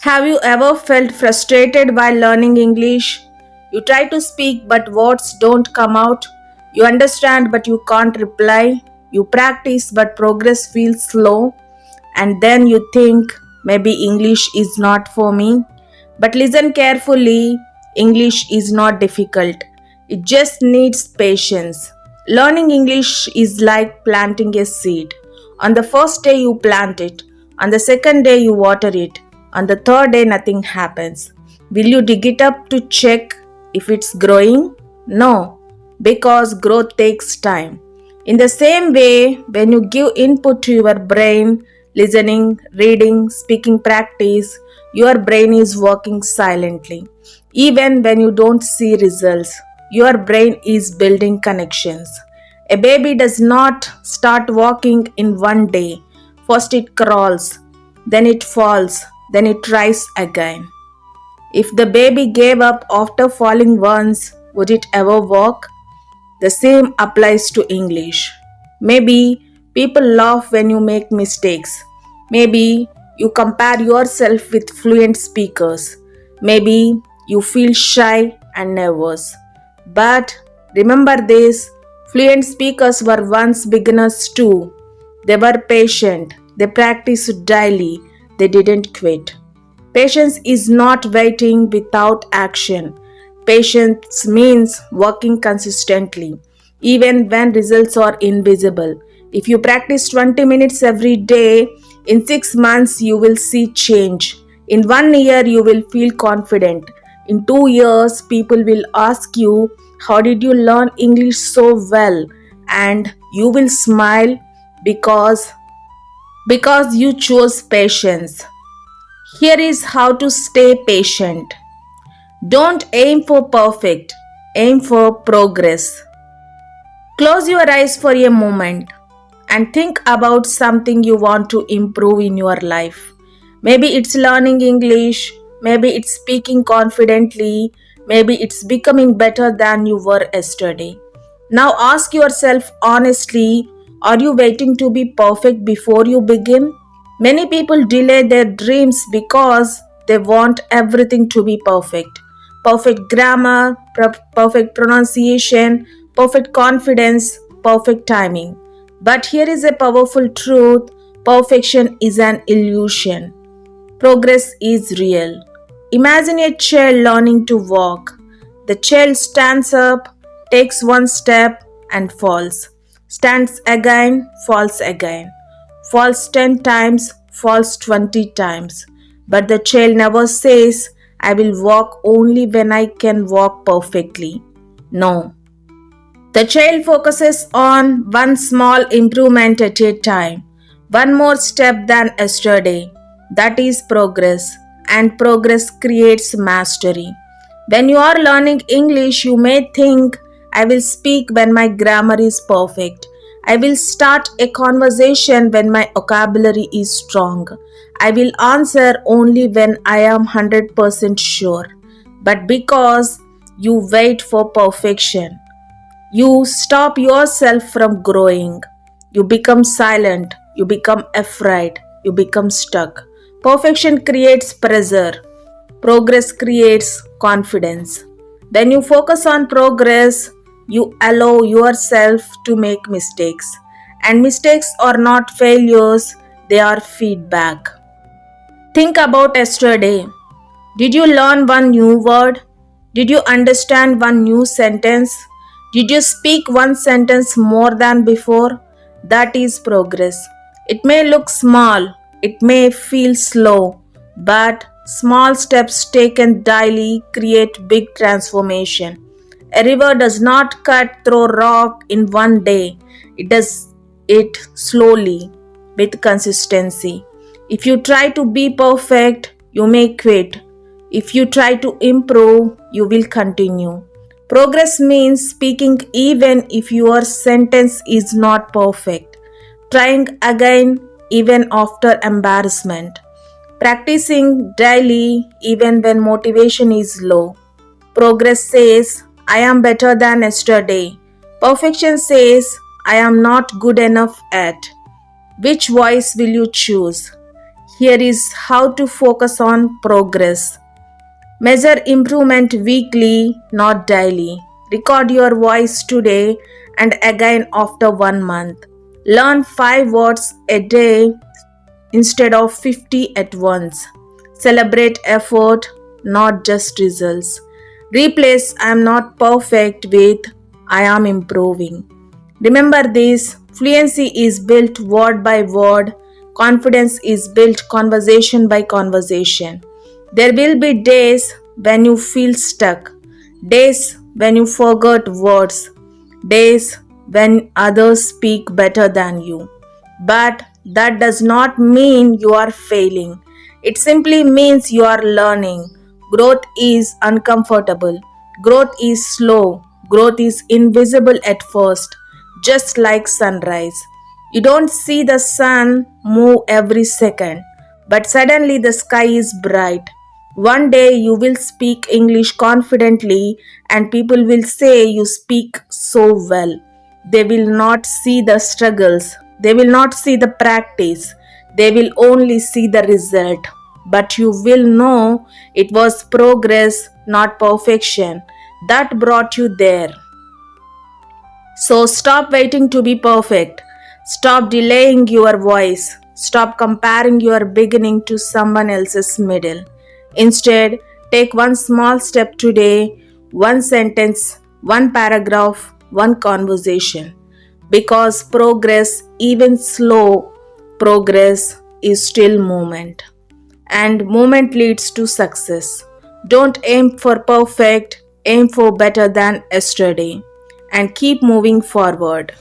Have you ever felt frustrated while learning English? You try to speak, but words don't come out. You understand, but you can't reply. You practice, but progress feels slow. And then you think, maybe English is not for me. But listen carefully, English is not difficult. It just needs patience. Learning English is like planting a seed. On the first day, you plant it. On the second day, you water it. On the third day, nothing happens. Will you dig it up to check if it's growing? No, because growth takes time. In the same way, when you give input to your brain, listening, reading, speaking practice, your brain is working silently. Even when you don't see results, your brain is building connections. A baby does not start walking in one day. First it crawls, then it falls, then it tries again. If the baby gave up after falling once, would it ever walk? The same applies to English. Maybe people laugh when you make mistakes. Maybe you compare yourself with fluent speakers. Maybe you feel shy and nervous. But remember this, fluent speakers were once beginners too. They were patient, they practiced daily, they didn't quit. Patience is not waiting without action. Patience means working consistently, even when results are invisible. If you practice 20 minutes every day, in 6 months you will see change. In 1 year, you will feel confident. In 2 years, people will ask you, how did you learn English so well? And you will smile because you chose patience. Here is how to stay patient. Don't aim for perfect, aim for progress. Close your eyes for a moment and think about something you want to improve in your life. Maybe it's learning English, maybe it's speaking confidently, maybe it's becoming better than you were yesterday. Now ask yourself honestly, are you waiting to be perfect before you begin? Many people delay their dreams because they want everything to be perfect. Perfect grammar, perfect pronunciation, perfect confidence, perfect timing. But here is a powerful truth, perfection is an illusion. Progress is real. Imagine a child learning to walk. The child stands up, takes one step, and falls. Stands again, falls again. Falls 10 times, falls 20 times. But the child never says, I will walk only when I can walk perfectly. No. The child focuses on one small improvement at a time, one more step than yesterday. That is progress, and progress creates mastery. When you are learning English, you may think, I will speak when my grammar is perfect. I will start a conversation when my vocabulary is strong. I will answer only when I am 100% sure. But because you wait for perfection, you stop yourself from growing. You become silent. You become afraid. You become stuck. Perfection creates pressure. Progress creates confidence. When you focus on progress, you allow yourself to make mistakes. And mistakes are not failures, they are feedback. Think about yesterday. Did you learn one new word? Did you understand one new sentence? Did you speak one sentence more than before? That is progress. It may look small, it may feel slow, but small steps taken daily create big transformation. A river does not cut through rock in one day. It does it slowly with consistency. If you try to be perfect, you may quit. If you try to improve, you will continue. Progress means speaking even if your sentence is not perfect. Trying again even after embarrassment. Practicing daily even when motivation is low. Progress says, I am better than yesterday. Perfection says, I am not good enough yet. Which voice will you choose? Here is how to focus on progress. Measure improvement weekly, not daily. Record your voice today and again after 1 month. Learn 5 words a day instead of 50 at once. Celebrate effort, not just results. Replace I am not perfect with I am improving. Remember this, fluency is built word by word, confidence is built conversation by conversation. There will be days when you feel stuck, days when you forget words, days when others speak better than you. But that does not mean you are failing. It simply means you are learning. Growth is uncomfortable. Growth is slow. Growth is invisible at first, just like sunrise. You don't see the sun move every second, but suddenly the sky is bright. One day you will speak English confidently and people will say you speak so well. They will not see the struggles, they will not see the practice, they will only see the result. But you will know it was progress, not perfection, that brought you there. So stop waiting to be perfect. Stop delaying your voice. Stop comparing your beginning to someone else's middle. Instead, take one small step today, one sentence, one paragraph, one conversation. Because progress, even slow progress, is still movement. And movement leads to success. Don't aim for perfect, aim for better than yesterday and keep moving forward.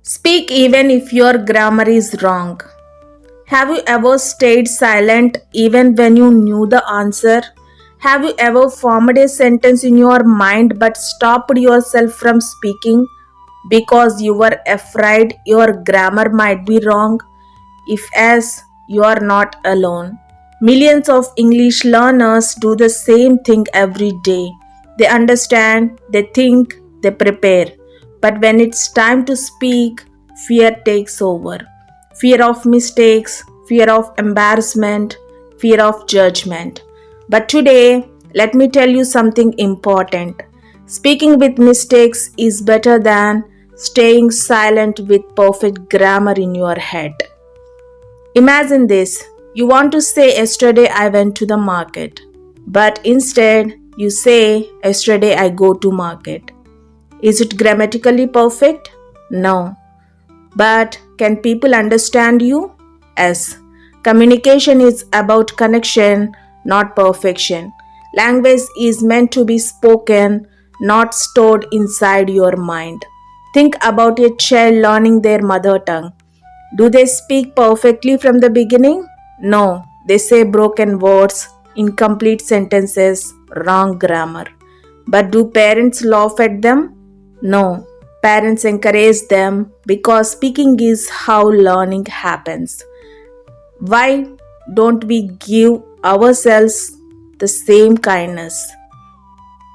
Speak even if your grammar is wrong. Have you ever stayed silent even when you knew the answer? Have you ever formed a sentence in your mind but stopped yourself from speaking because you were afraid your grammar might be wrong? If yes, you are not alone. Millions of English learners do the same thing every day. They understand, they think, they prepare. But when it's time to speak, fear takes over. Fear of mistakes, fear of embarrassment, fear of judgment. But today, let me tell you something important. Speaking with mistakes is better than staying silent with perfect grammar in your head. Imagine this, you want to say yesterday I went to the market, but instead you say yesterday I go to market. Is it grammatically perfect? No. But can people understand you? Yes. Communication is about connection, not perfection. Language is meant to be spoken, not stored inside your mind. Think about a child learning their mother tongue. Do they speak perfectly from the beginning? No, they say broken words, incomplete sentences, wrong grammar. But do parents laugh at them? No, parents encourage them because speaking is how learning happens. Why don't we give ourselves the same kindness?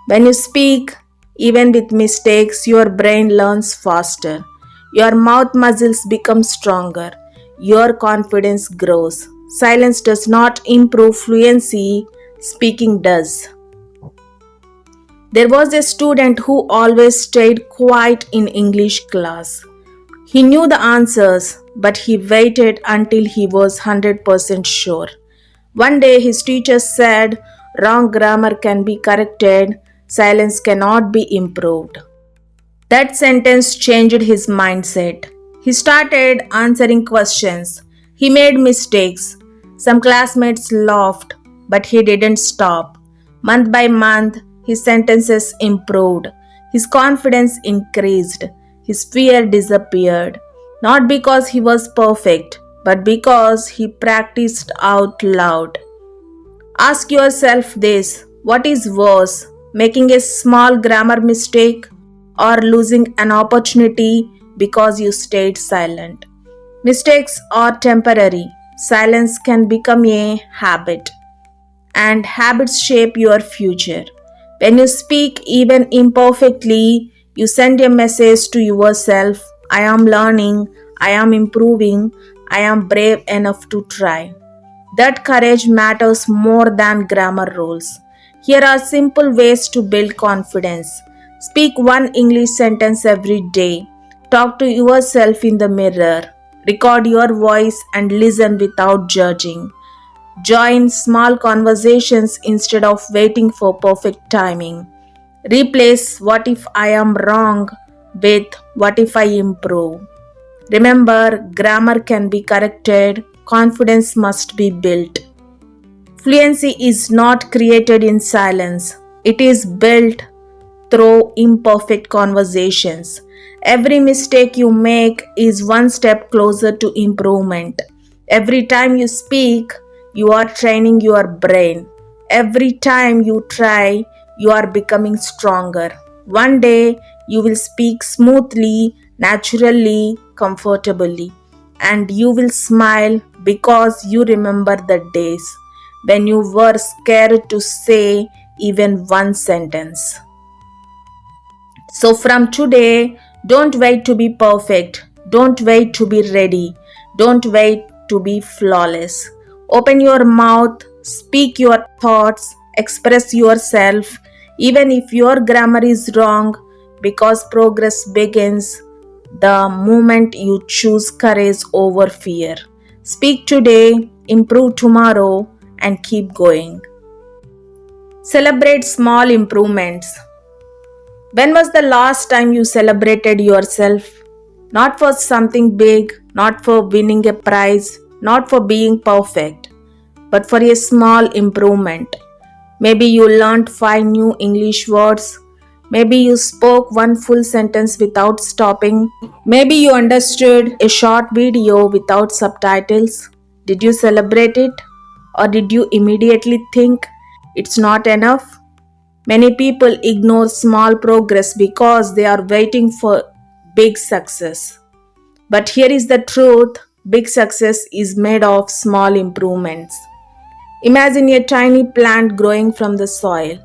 When you speak, even with mistakes, your brain learns faster. Your mouth muscles become stronger. Your confidence grows. Silence does not improve fluency, speaking does. There was a student who always stayed quiet in English class. He knew the answers, but he waited until he was 100% sure. One day his teacher said, wrong grammar can be corrected, silence cannot be improved. That sentence changed his mindset. He started answering questions. He made mistakes. Some classmates laughed, but he didn't stop. Month by month, his sentences improved. His confidence increased. His fear disappeared. Not because he was perfect, but because he practiced out loud. Ask yourself this, what is worse, making a small grammar mistake or losing an opportunity because you stayed silent? Mistakes are temporary. Silence can become a habit, and habits shape your future. When you speak even imperfectly, you send a message to yourself, I am learning, I am improving, I am brave enough to try. That courage matters more than grammar rules. Here are simple ways to build confidence. Speak one English sentence every day. Talk to yourself in the mirror. Record your voice and listen without judging. Join small conversations instead of waiting for perfect timing. Replace what if I am wrong with what if I improve. Remember, grammar can be corrected, confidence must be built. Fluency is not created in silence, it is built through imperfect conversations. Every mistake you make is one step closer to improvement. Every time you speak, you are training your brain. Every time you try, you are becoming stronger. One day, you will speak smoothly, naturally, comfortably, and you will smile because you remember the days when you were scared to say even one sentence. So, from today, don't wait to be perfect. Don't wait to be ready. Don't wait to be flawless. Open your mouth, speak your thoughts, express yourself, even if your grammar is wrong, because progress begins the moment you choose courage over fear. Speak today, improve tomorrow, and keep going. Celebrate small improvements. When was the last time you celebrated yourself? Not for something big, not for winning a prize, not for being perfect, but for a small improvement. Maybe you learned 5 new English words. Maybe you spoke one full sentence without stopping. Maybe you understood a short video without subtitles. Did you celebrate it? Or did you immediately think it's not enough? Many people ignore small progress because they are waiting for big success. But here is the truth, big success is made of small improvements. Imagine a tiny plant growing from the soil.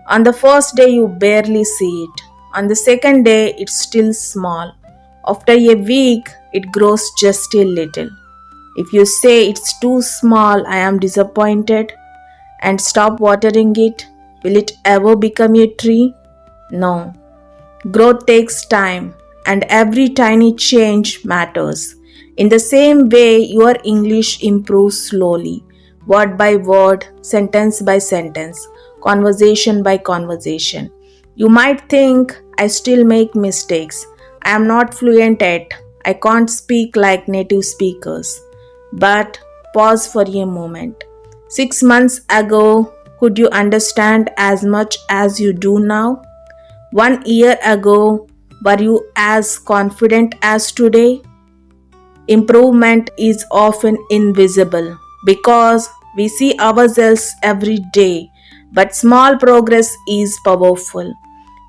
On the first day, you barely see it. On the second day, it's still small. After a week, it grows just a little. If you say it's too small, I am disappointed, and stop watering it, will it ever become a tree? No. Growth takes time, and every tiny change matters. In the same way, your English improves slowly, word by word, sentence by sentence, conversation by conversation. You might think, I still make mistakes. I am not fluent yet. I can't speak like native speakers. But pause for a moment. 6 months ago, could you understand as much as you do now? 1 year ago, were you as confident as today? Improvement is often invisible because we see ourselves every day, but small progress is powerful.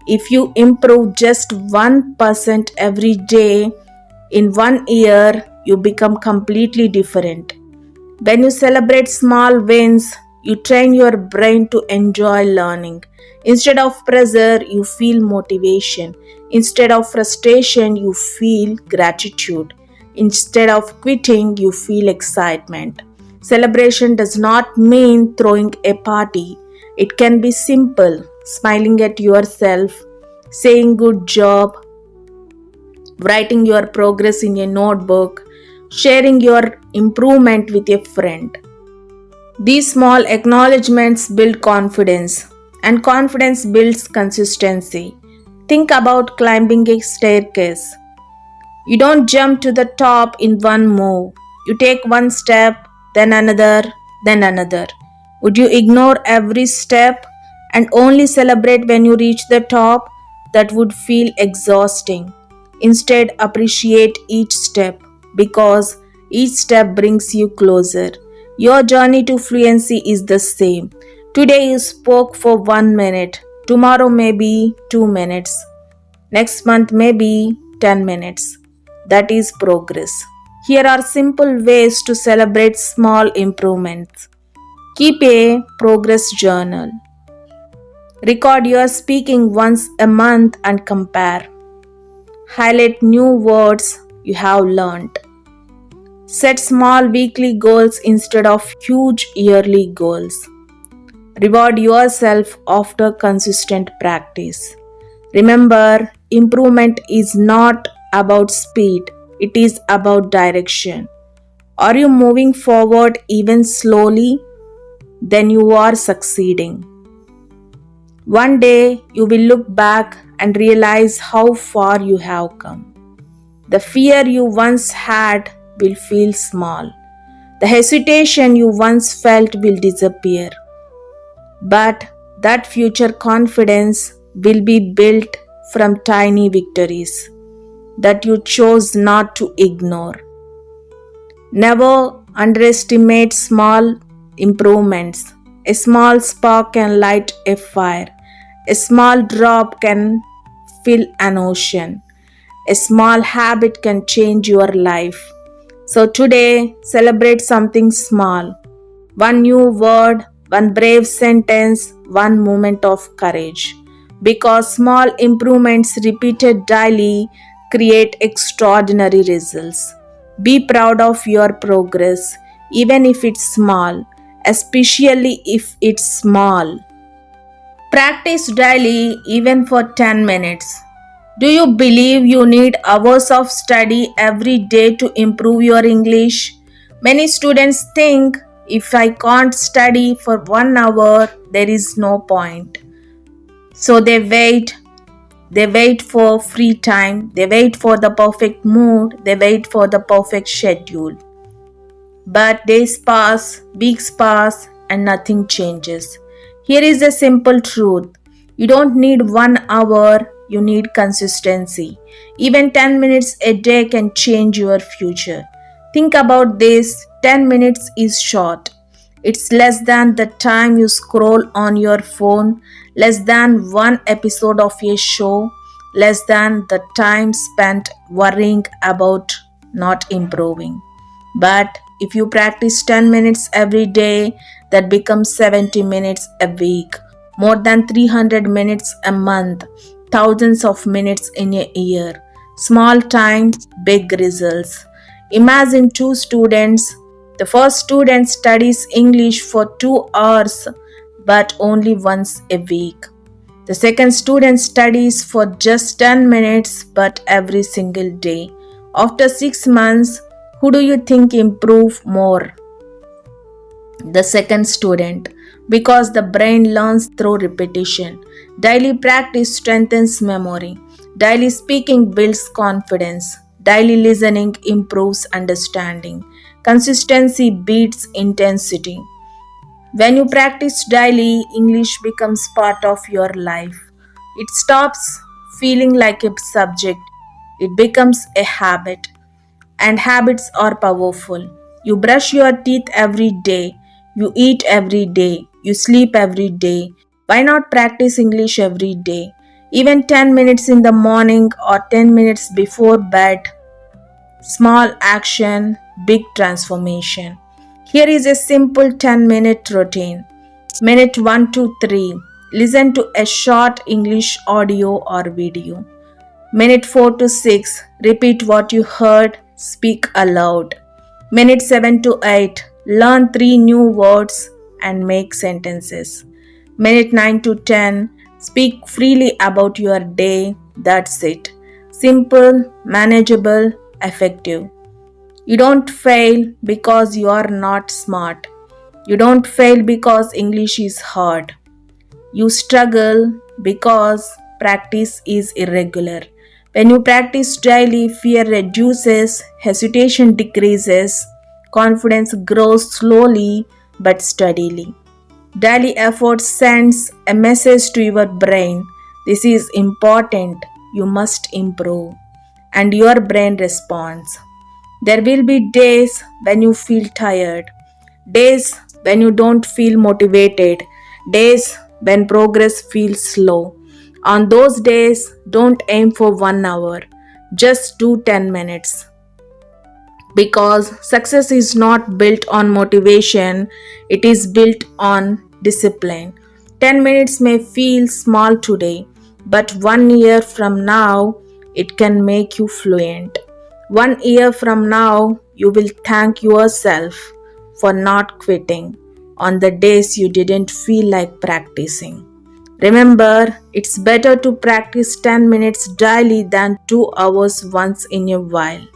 If you improve just 1% every day, in 1 year, you become completely different. When you celebrate small wins, you train your brain to enjoy learning. Instead of pressure, you feel motivation. Instead of frustration, you feel gratitude. Instead of quitting, you feel excitement. Celebration does not mean throwing a party. It can be simple, smiling at yourself, saying good job, writing your progress in a notebook, sharing your improvement with a friend. These small acknowledgements build confidence, and confidence builds consistency. Think about climbing a staircase. You don't jump to the top in one move. You take one step, then another, then another. Would you ignore every step and only celebrate when you reach the top? That would feel exhausting. Instead, appreciate each step because each step brings you closer. Your journey to fluency is the same. Today you spoke for 1 minute, tomorrow maybe 2 minutes, next month maybe 10 minutes. That is progress. Here are simple ways to celebrate small improvements. Keep a progress journal. Record your speaking once a month and compare. Highlight new words you have learned. Set small weekly goals instead of huge yearly goals. Reward yourself after consistent practice. Remember, improvement is not about speed, it is about direction. Are you moving forward even slowly? Then you are succeeding. One day you will look back and realize how far you have come. The fear you once had will feel small. The hesitation you once felt will disappear. But that future confidence will be built from tiny victories that you chose not to ignore. Never underestimate small improvements. A small spark can light a fire. A small drop can fill an ocean. A small habit can change your life. So today, celebrate something small. One new word, one brave sentence, one moment of courage. Because small improvements repeated daily create extraordinary results. Be proud of your progress, even if it's small, especially if it's small. Practice daily, even for 10 minutes. Do you believe you need hours of study every day to improve your English? Many students think if I can't study for 1 hour, there is no point. So they wait for free time, they wait for the perfect mood, they wait for the perfect schedule. But days pass, weeks pass, and nothing changes. Here is a simple truth: you don't need 1 hour, you need consistency. Even 10 minutes a day can change your future. Think about this: 10 minutes is short. It's less than the time you scroll on your phone, less than one episode of a show, less than the time spent worrying about not improving. But if you practice 10 minutes every day, that becomes 70 minutes a week, more than 300 minutes a month, thousands of minutes in a year. Small time, big results. Imagine two students. The first student studies English for 2 hours but only once a week. The second student studies for just 10 minutes but every single day. After 6 months, who do you think improved more? The second student, because the brain learns through repetition. Daily practice strengthens memory. Daily speaking builds confidence. Daily listening improves understanding. Consistency beats intensity. When you practice daily, English becomes part of your life. It stops feeling like a subject, it becomes a habit. And habits are powerful. You brush your teeth every day, you eat every day, you sleep every day. Why not practice English every day? Even 10 minutes in the morning or 10 minutes before bed. Small action, big transformation. Here is a simple 10-minute routine. Minute 1 to 3. Listen to a short English audio or video. Minute 4 to 6. Repeat what you heard, speak aloud. Minute 7 to 8. Learn 3 new words and make sentences. Minute 9 to 10. Speak freely about your day. That's it. Simple, manageable, effective. You don't fail because you are not smart. You don't fail because English is hard. You struggle because practice is irregular. When you practice daily, fear reduces, hesitation decreases, confidence grows slowly but steadily. Daily effort sends a message to your brain: this is important, you must improve. And your brain responds. There will be days when you feel tired, days when you don't feel motivated, days when progress feels slow. On those days, don't aim for 1 hour, just do 10 minutes. Because success is not built on motivation, it is built on discipline. 10 minutes may feel small today, but 1 year from now, it can make you fluent. 1 year from now, you will thank yourself for not quitting on the days you didn't feel like practicing. Remember, it's better to practice 10 minutes daily than 2 hours once in a while.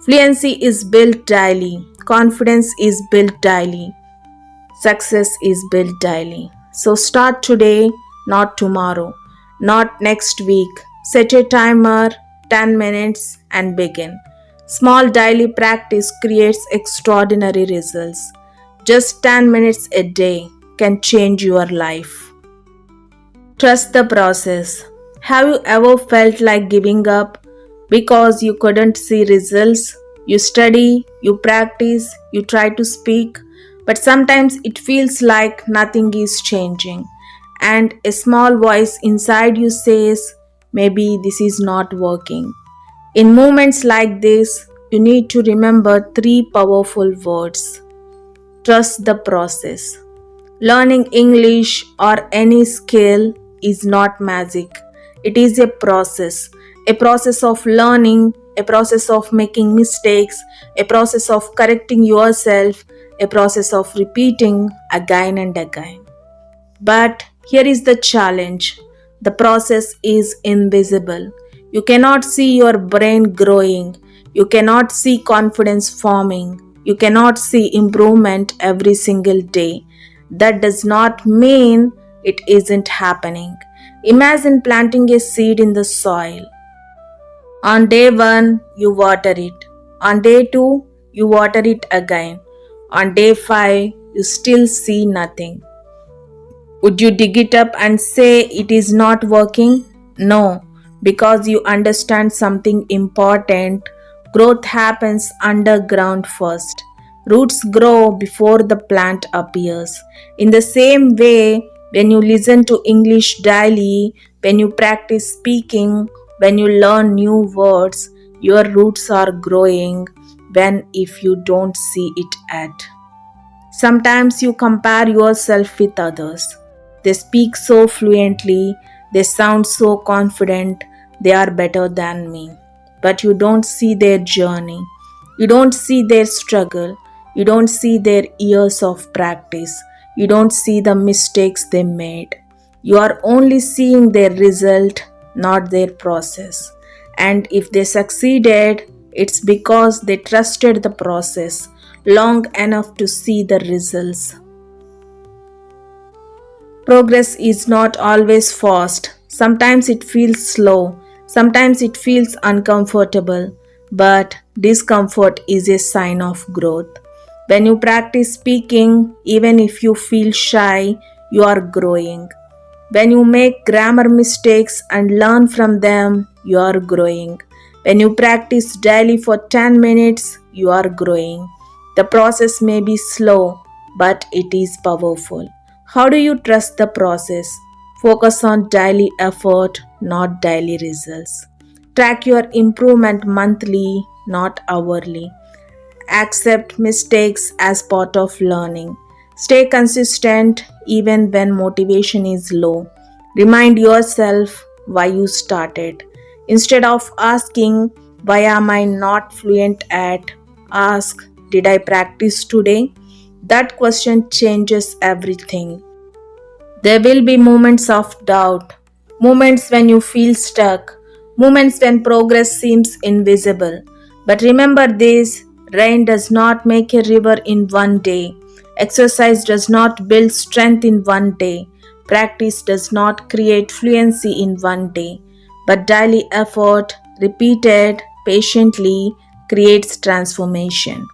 Fluency is built daily, confidence is built daily, success is built daily. So start today, not tomorrow, not next week. Set a timer, 10 minutes, and begin. Small daily practice creates extraordinary results. Just 10 minutes a day can change your life. Trust the process. Have you ever felt like giving up because you couldn't see results? You study, you practice, you try to speak, but sometimes it feels like nothing is changing. And a small voice inside you says, maybe this is not working. In moments like this, you need to remember three powerful words. Trust the process. Learning English or any skill is not magic. It is a process of learning, a process of making mistakes, a process of correcting yourself, a process of repeating again and again. But here is the challenge, the process is invisible. You cannot see your brain growing, you cannot see confidence forming, you cannot see improvement every single day. That does not mean it isn't happening. Imagine planting a seed in the soil. On day 1, you water it. On day 2, you water it again. On day 5, you still see nothing. Would you dig it up and say it is not working? No, because you understand something important. Growth happens underground first. Roots grow before the plant appears. In the same way, when you listen to English daily, when you practice speaking, when you learn new words, your roots are growing when if you don't see it yet. Sometimes you compare yourself with others. They speak so fluently, they sound so confident, they are better than me. But you don't see their journey, you don't see their struggle, you don't see their years of practice, you don't see the mistakes they made. You are only seeing their result, not their process. And if they succeeded, it's because they trusted the process long enough to see the results. Progress is not always fast. Sometimes it feels slow. Sometimes it feels uncomfortable. But discomfort is a sign of growth. When you practice speaking, even if you feel shy, you are growing. When you make grammar mistakes and learn from them, you are growing. When you practice daily for 10 minutes, you are growing. The process may be slow, but it is powerful. How do you trust the process? Focus on daily effort, not daily results. Track your improvement monthly, not hourly. Accept mistakes as part of learning. Stay consistent even when motivation is low. Remind yourself why you started. Instead of asking, why am I not fluent at? Ask, did I practice today? That question changes everything. There will be moments of doubt, moments when you feel stuck, moments when progress seems invisible. But remember this, rain does not make a river in one day. Exercise does not build strength in one day. Practice does not create fluency in one day. But daily effort, repeated patiently, creates transformation.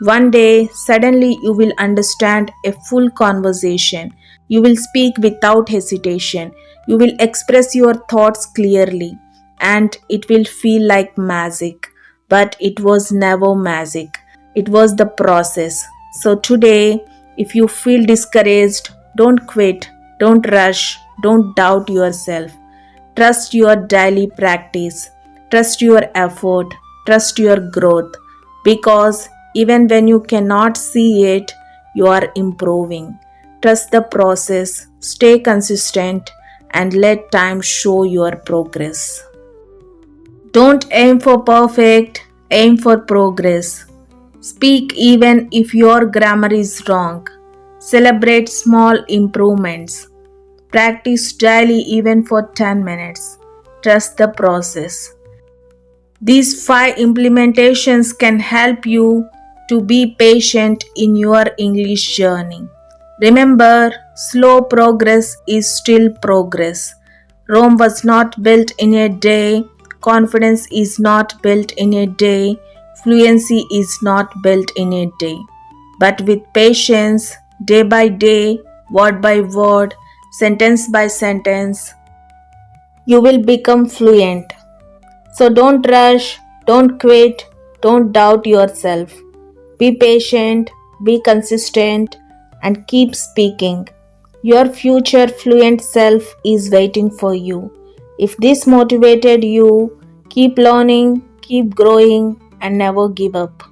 One day, suddenly you will understand a full conversation. You will speak without hesitation. You will express your thoughts clearly. And it will feel like magic. But it was never magic. It was the process. So today, if you feel discouraged, don't quit, don't rush, don't doubt yourself. Trust your daily practice. Trust your effort. Trust your growth. Because even when you cannot see it, you are improving. Trust the process. Stay consistent and let time show your progress. Don't aim for perfect, aim for progress. Speak even if your grammar is wrong. Celebrate small improvements. Practice daily even for 10 minutes. Trust the process. These 5 implementations can help you to be patient in your English journey. Remember, slow progress is still progress. Rome was not built in a day, confidence is not built in a day, fluency is not built in a day. But with patience, day by day, word by word, sentence by sentence, you will become fluent. So don't rush, don't quit, don't doubt yourself. Be patient, be consistent, and keep speaking. Your future fluent self is waiting for you. If this motivated you, keep learning, keep growing, and never give up.